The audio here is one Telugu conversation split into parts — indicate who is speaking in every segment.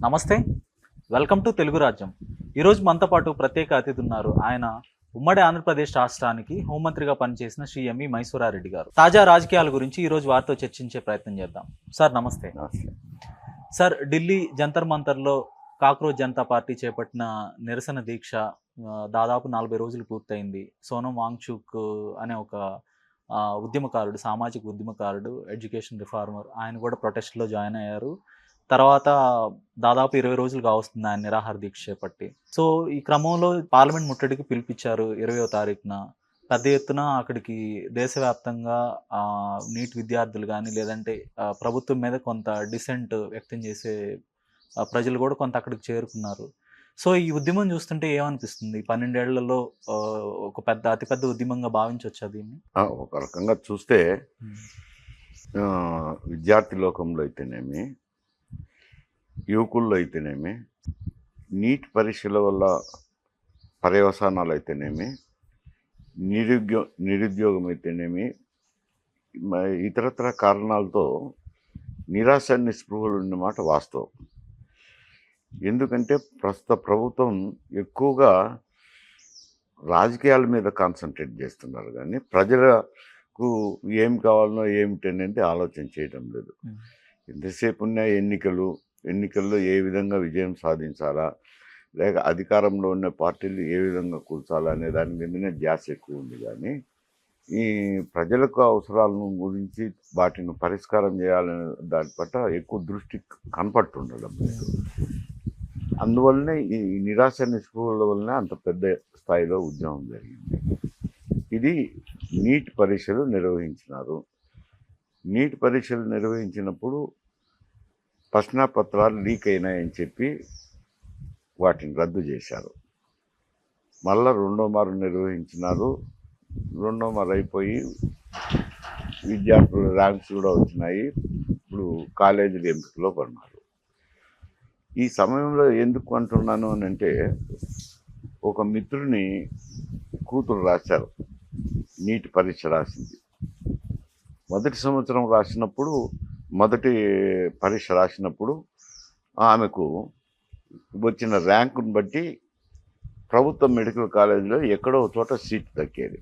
Speaker 1: నమస్తే. వెల్కమ్ టు తెలుగు రాజ్యం. ఈరోజు మనతో పాటు ప్రత్యేక అతిథి ఉన్నారు. ఆయన ఉమ్మడి ఆంధ్రప్రదేశ్ రాష్ట్రానికి హోంమంత్రిగా పనిచేసిన శ్రీ ఎంవి మైసూరారెడ్డి గారు. తాజా రాజకీయాల గురించి ఈరోజు వారితో చర్చించే ప్రయత్నం చేద్దాం. సార్ నమస్తే. సార్, ఢిల్లీ జంతర్ మంతర్లో కాక్రోచ్ జనతా పార్టీ చేపట్టిన నిరసన దీక్ష దాదాపు 40 రోజులు పూర్తయింది. సోనం వాంగ్చుక్ అనే ఒక ఉద్యమకారుడు, సామాజిక ఉద్యమకారుడు, ఎడ్యుకేషన్ రిఫార్మర్, ఆయన కూడా ప్రొటెస్ట్లో జాయిన్ అయ్యారు. తర్వాత దాదాపు 20 రోజులు కావస్తుంది ఆయన నిరాహార దీక్ష చేపట్టి. సో ఈ క్రమంలో పార్లమెంట్ ముట్టడికి పిలిపించారు 20వ తారీఖున. పెద్ద ఎత్తున అక్కడికి దేశవ్యాప్తంగా నీట్ విద్యార్థులు కానీ, లేదంటే ప్రభుత్వం మీద కొంత డిసెంట్ వ్యక్తం చేసే ప్రజలు కూడా కొంత అక్కడికి చేరుకున్నారు. సో ఈ ఉద్యమం చూస్తుంటే ఏమనిపిస్తుంది? 12 ఏళ్లలో ఒక అతిపెద్ద ఉద్యమంగా భావించవచ్చా దీన్ని?
Speaker 2: ఒక రకంగా చూస్తే విద్యార్థి లోకంలో అయితేనేమి, యువకుల్లో అయితేనేమి, నీట్ పరీక్షల వల్ల పర్యవసానాలు అయితేనేమి, నిరుద్యోగం అయితేనేమి, ఇతరత్ర కారణాలతో నిరాశ నిస్పృహలు ఉన్నమాట వాస్తవం. ఎందుకంటే ప్రస్తుత ప్రభుత్వం ఎక్కువగా రాజకీయాల మీద కాన్సన్ట్రేట్ చేస్తున్నారు, కానీ ప్రజలకు ఏం కావాలనో ఏమిటి అనేది ఆలోచన చేయడం లేదు. ఎంతసేపు ఉన్న ఎన్నికల్లో ఏ విధంగా విజయం సాధించాలా, లేక అధికారంలో ఉన్న పార్టీలు ఏ విధంగా కూర్చాలా అనే దాని మీదనే ధ్యాస ఎక్కువ ఉంది. కానీ ఈ ప్రజలకు అవసరాలను గురించి వాటిని పరిష్కారం చేయాలనే దాని పట్ల ఎక్కువ దృష్టి కనపడుతుండడం లేదు. అందువల్లనే ఈ నిరాశ నిస్పృహల వల్లనే అంత పెద్ద స్థాయిలో ఉద్యమం జరిగింది. ఇది నీట్ పరీక్షలు నిర్వహించినారు. నీట్ పరీక్షలు నిర్వహించినప్పుడు ప్రశ్నాపత్రాలు లీక్ అయినాయని చెప్పి వాటిని రద్దు చేశారు. మళ్ళా రెండో మారు నిర్వహించినారు. రెండో మారు అయిపోయి విద్యార్థుల ర్యాంక్స్ కూడా వచ్చినాయి. ఇప్పుడు కాలేజీల ఎంపికలో పడినారు. ఈ సమయంలో ఎందుకు అంటున్నాను అని అంటే, ఒక మిత్రుని కూతురు రాశారు, నీట్ పరీక్ష రాసింది. మొదటి సంవత్సరం మొదటి పరీక్ష రాసినప్పుడు ఆమెకు వచ్చిన ర్యాంకును బట్టి ప్రభుత్వ మెడికల్ కాలేజీలో ఎక్కడో చోట సీట్ దక్కేది.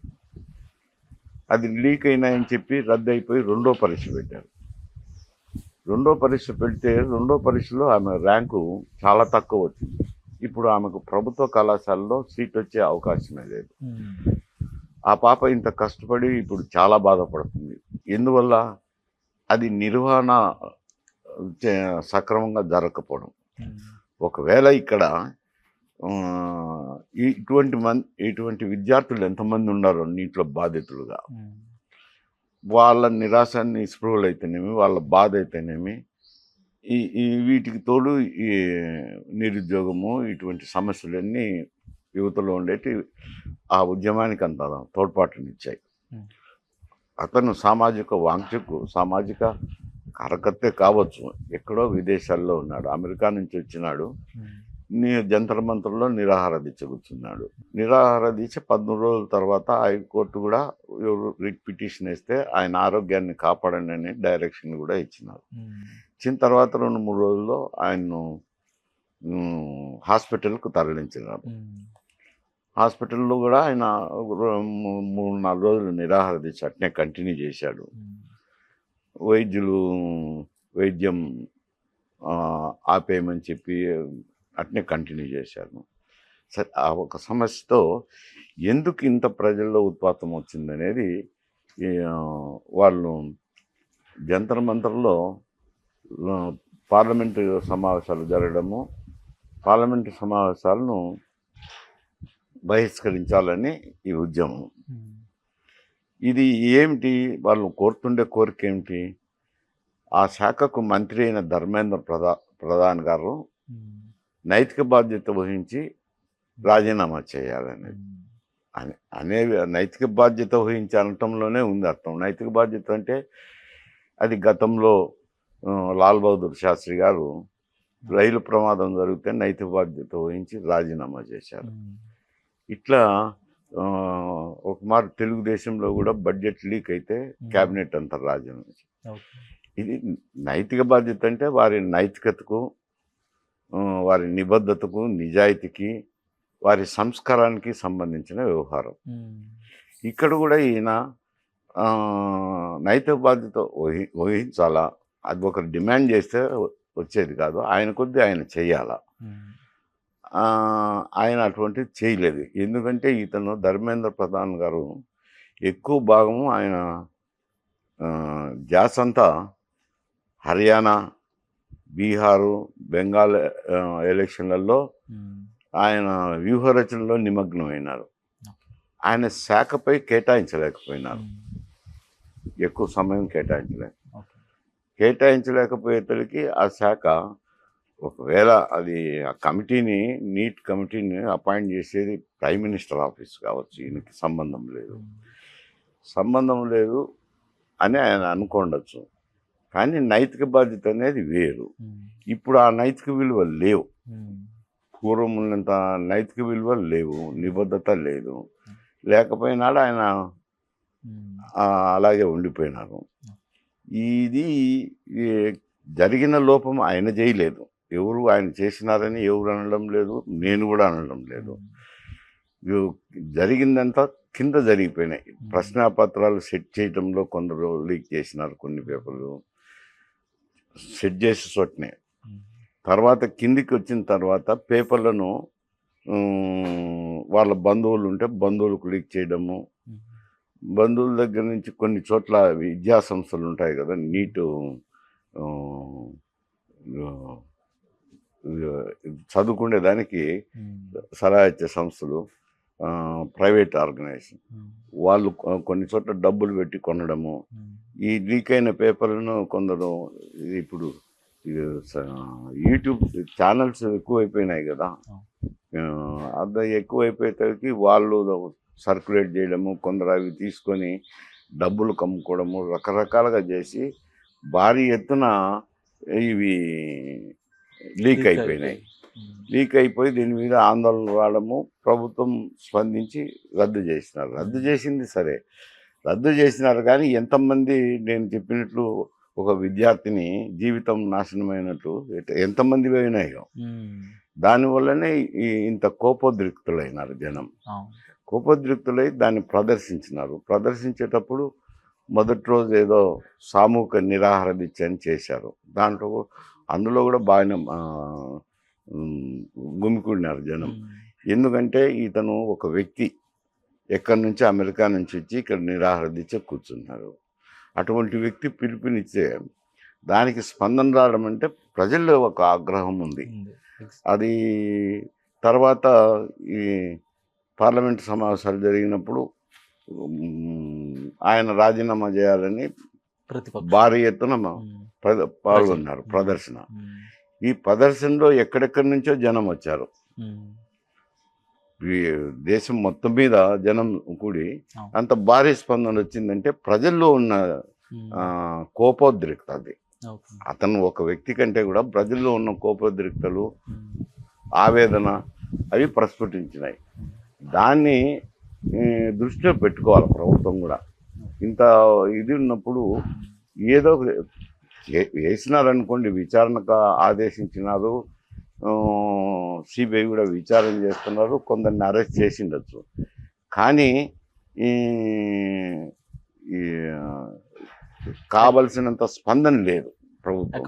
Speaker 2: అది లీక్ అయినాయని చెప్పి రద్దు అయిపోయి రెండో పరీక్ష పెట్టారు. రెండో పరీక్షలో ఆమె ర్యాంకు చాలా తక్కువ వచ్చింది. ఇప్పుడు ఆమెకు ప్రభుత్వ కళాశాలలో సీట్ వచ్చే అవకాశమే లేదు. ఆ పాప ఇంత కష్టపడి ఇప్పుడు చాలా బాధపడుతుంది. ఎందువల్ల? అది నిర్వహణ సక్రమంగా జరగకపోవడం. ఒకవేళ ఇక్కడ ఇటువంటి విద్యార్థులు ఎంతమంది ఉన్నారో నీటిలో బాధితులుగా, వాళ్ళ నిరాశ నిస్పృహలు అయితేనేమి, వాళ్ళ బాధ అయితేనేమి, వీటికి తోడు ఈ నిరుద్యోగము, ఇటువంటి సమస్యలన్నీ యువతలో ఉండేటి ఆ ఉద్యమానికి అంత తోడ్పాటునిచ్చాయి. అతను సామాజిక కార్యకర్తే కావచ్చు, ఎక్కడో విదేశాల్లో ఉన్నాడు, అమెరికా నుంచి వచ్చినాడు. జంతర్ మంతర్లో నిరాహార దీక్ష కూర్చున్నాడు. నిరాహార దీక్ష 13 రోజుల తర్వాత హైకోర్టు కూడా రిట్ పిటిషన్ వేస్తే ఆయన ఆరోగ్యాన్ని కాపాడండి అని డైరెక్షన్ కూడా ఇచ్చినారు. ఇచ్చిన తర్వాత 2-3 రోజుల్లో ఆయన్ను హాస్పిటల్కు తరలించినారు. హాస్పిటల్లో కూడా ఆయన 3-4 రోజులు నిరాహార దీక్ష అట్నే కంటిన్యూ చేశాడు. వైద్యం ఆపేయమని చెప్పి అట్నే కంటిన్యూ చేశారు. సరే, ఆ ఒక సమస్యతో ఎందుకు ఇంత ప్రజల్లో ఉత్పాతం వచ్చిందనేది వాళ్ళు జంతర్ మంతర్లో పార్లమెంటు సమావేశాలు జరగడము, పార్లమెంటు సమావేశాలను బహిష్కరించాలని ఈ ఉద్యమం. ఇది ఏమిటి? వాళ్ళు కోరుతుండే కోరిక ఏమిటి? ఆ శాఖకు మంత్రి అయిన ధర్మేంద్ర ప్రధాన్ గారు నైతిక బాధ్యత వహించి రాజీనామా చేయాలనేది నైతిక బాధ్యత వహించి అనటంలోనే ఉంది అర్థం. నైతిక బాధ్యత అంటే అది గతంలో లాల్ బహదూర్ శాస్త్రి గారు రైలు ప్రమాదం జరిగితే నైతిక బాధ్యత వహించి రాజీనామా చేశారు. ఇట్లా ఒక మారు తెలుగుదేశంలో కూడా బడ్జెట్ లీక్ అయితే క్యాబినెట్ అంతా రాజీనామా. ఇది నైతిక బాధ్యత అంటే వారి నైతికతకు వారి నిబద్ధతకు, నిజాయితీకి, వారి సంస్కారానికి సంబంధించిన వ్యవహారం. ఇక్కడ కూడా ఈయన నైతిక బాధ్యత వహించాలా, అది ఒకరు డిమాండ్ చేస్తే వచ్చేది కాదు, ఆయన కొద్దీ ఆయన చెయ్యాలా. ఆయన అటువంటిది చేయలేదు. ఎందుకంటే ఇతను ధర్మేంద్ర ప్రధాన్ గారు ఎక్కువ భాగము ఆయన ధ్యాస అంతా హర్యానా, బీహారు, బెంగాల్ ఎలక్షన్లలో ఆయన వ్యూహరచనలో నిమగ్నమైనారు. ఆయన శాఖపై కేటాయించలేకపోయినారు, ఎక్కువ సమయం కేటాయించలేకపోయేసరికి ఆ శాఖ ఒకవేళ అది ఆ కమిటీని, నీట్ కమిటీని అపాయింట్ చేసేది ప్రైమ్ మినిస్టర్ ఆఫీస్ కావచ్చు, ఈయనకి సంబంధం లేదు అని ఆయన అనుకోండొచ్చు. కానీ నైతిక బాధ్యత అనేది వేరు. ఇప్పుడు ఆ నైతిక విలువలు లేవు, పూర్వం ఉన్నంత నైతిక విలువలు లేవు, నిబద్ధత లేదు. లేకపోయినాడు ఆయన అలాగే ఉండిపోయినారు. ఇది జరిగిన లోపం ఆయన చేయలేదు, ఎవరు ఆయన చేసినారని ఎవరు అనడం లేదు, నేను కూడా అనడం లేదు. జరిగిందంతా కింద జరిగిపోయినాయి. ప్రశ్నాపత్రాలు సెట్ చేయడంలో కొందరు లీక్ చేసినారు, కొన్ని పేపర్లు సెట్ చేసి చోటనే. తర్వాత కిందికి వచ్చిన తర్వాత పేపర్లను వాళ్ళ బంధువులు ఉంటే బంధువులకు లీక్ చేయడము, బంధువుల దగ్గర నుంచి కొన్ని చోట్ల విద్యా సంస్థలు ఉంటాయి కదా, నీటు చదువుకునే దానికి సలహా ఇచ్చే సంస్థలు, ప్రైవేట్ ఆర్గనైజేషన్, వాళ్ళు కొన్ని చోట్ల డబ్బులు పెట్టి కొనడము. ఈ లీక్ అయిన పేపర్లను కొందరు ఇప్పుడు యూట్యూబ్ ఛానల్స్ ఎక్కువైపోయినాయి కదా, అది ఎక్కువైపోయేసరికి వాళ్ళు సర్క్యులేట్ చేయడము, కొందరు అవి తీసుకొని డబ్బులు కమ్ముకోవడము, రకరకాలుగా చేసి భారీ ఎత్తున ఇవి లీక్ అయిపోయినాయి. లీక్ అయిపోయి దీని మీద ఆందోళన రావడము, ప్రభుత్వం స్పందించి రద్దు చేసినారు. రద్దు చేసింది సరే, రద్దు చేసినారు కానీ ఎంతమంది, నేను చెప్పినట్లు ఒక విద్యార్థిని జీవితం నాశనమైనట్టు ఎంతమంది పోయినాయో, దానివల్లనే ఇంత కోపోద్రిక్తులైనారు జనం. కోపోద్రిక్తులై దాన్ని ప్రదర్శించినారు. ప్రదర్శించేటప్పుడు మొదటి రోజు ఏదో సామూహిక నిరాహార దీక్ష అని చేశారు. అందులో కూడా బాగానే గుమికూడినారు జనం. ఎందుకంటే ఇతను ఒక వ్యక్తి ఎక్కడి నుంచి, అమెరికా నుంచి వచ్చి ఇక్కడ నిరాహార దీక్ష కూర్చున్నారు. అటువంటి వ్యక్తి పిలుపునిచ్చే దానికి స్పందన రావడం అంటే ప్రజల్లో ఒక ఆగ్రహం ఉంది. అది తర్వాత ఈ పార్లమెంట్ సమావేశాలు జరిగినప్పుడు ఆయన రాజీనామా చేయాలని భారీ ఎత్తున పాల్గొన్నారు ప్రదర్శన. ఈ ప్రదర్శనలో ఎక్కడెక్కడి నుంచో జనం వచ్చారు. ఈ దేశం మొత్తం మీద జనం కూడి అంత భారీ స్పందన వచ్చిందంటే ప్రజల్లో ఉన్న కోపోద్రిక్త అది. అతను ఒక వ్యక్తి కంటే కూడా ప్రజల్లో ఉన్న కోపోద్రిక్తలు, ఆవేదన అవి ప్రస్ఫుటించినాయి. దాన్ని దృష్టిలో పెట్టుకోవాలి ప్రభుత్వం కూడా. ఇంత ఇది ఉన్నప్పుడు ఏదో వేసినారనుకోండి, విచారణకు ఆదేశించినారు, సిబిఐ కూడా విచారణ చేస్తున్నారు, కొందరిని అరెస్ట్ చేసిండొచ్చు. కానీ కావలసినంత స్పందన లేదు ప్రభుత్వం,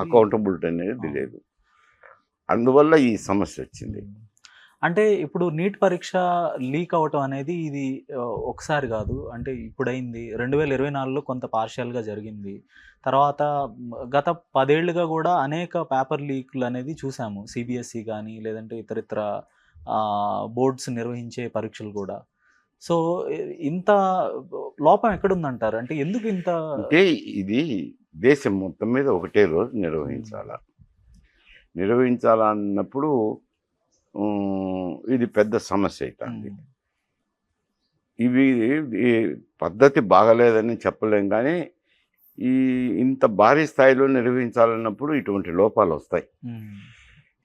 Speaker 2: అకౌంటబిలిటీ అనేది లేదు. అందువల్ల ఈ సమస్య వచ్చింది.
Speaker 1: అంటే ఇప్పుడు నీట్ పరీక్ష లీక్ అవటం అనేది ఇది ఒకసారి కాదు, అంటే ఇప్పుడైంది 2024లో కొంత పార్షియల్గా జరిగింది. తర్వాత గత 10 ఏళ్ళుగా కూడా అనేక పేపర్ లీక్లు అనేది చూసాము, సిబిఎస్ఈ కానీ లేదంటే ఇతరితర బోర్డ్స్ నిర్వహించే పరీక్షలు కూడా. సో ఇంత లోపం ఎక్కడుందంటారు? అంటే ఎందుకు ఇంత?
Speaker 2: అంటే ఇది దేశం మొత్తం మీద ఒకటే రోజు నిర్వహించాలన్నప్పుడు ఇది పెద్ద సమస్య అవుతుంది. ఇవి పద్ధతి బాగలేదని చెప్పలేం, కానీ ఇంత భారీ స్థాయిలో నిర్వహించాలన్నప్పుడు ఇటువంటి లోపాలు వస్తాయి.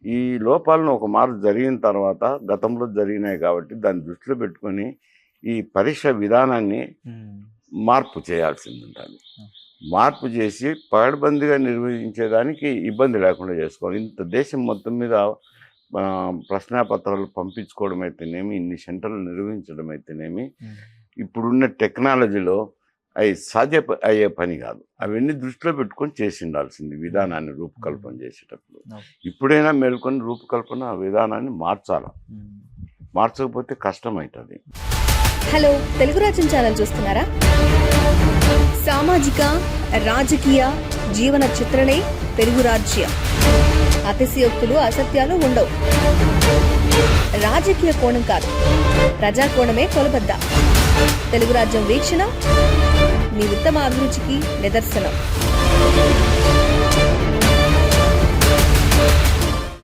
Speaker 2: ఈ లోపాలను ఒక మార్పు జరిగిన తర్వాత, గతంలో జరిగినాయి కాబట్టి దాన్ని దృష్టిలో పెట్టుకొని ఈ పరీక్ష విధానాన్ని మార్పు చేయాల్సింది ఉంటుంది. మార్పు చేసి పకడ్బందీగా నిర్వహించేదానికి ఇబ్బంది లేకుండా చేసుకోవాలి. ఇంత దేశం మొత్తం మీద ప్రశ్నాపత్రాలు పంపించుకోవడం అయితేనేమి, ఇన్ని సెంటర్లు నిర్వహించడం అయితేనేమి, ఇప్పుడున్న టెక్నాలజీలో అవి అయ్యే పని కాదు. అవన్నీ దృష్టిలో పెట్టుకొని చేసి ఉండాల్సింది విధానాన్ని రూపకల్పన చేసేటప్పుడు. ఇప్పుడైనా మేల్కొని రూపకల్పన విధానాన్ని మార్చకపోతే కష్టం అవుతుంది.
Speaker 3: హలో, తెలుగు రాజ్యం ఛానల్ చూస్తున్నారా? సామాజిక రాజకీయ జీవన చిత్రణే తెలుగు రాజ్యం. అతిశయోక్తులు అసత్యాలు ఉండవు. రాజకీయ కోణం కాదు, ప్రజా కోణమే కొలబద్ద. తెలుగు రాజ్యం వీక్షణ మీ ఉత్తమ అభిరుచికి నిదర్శనం.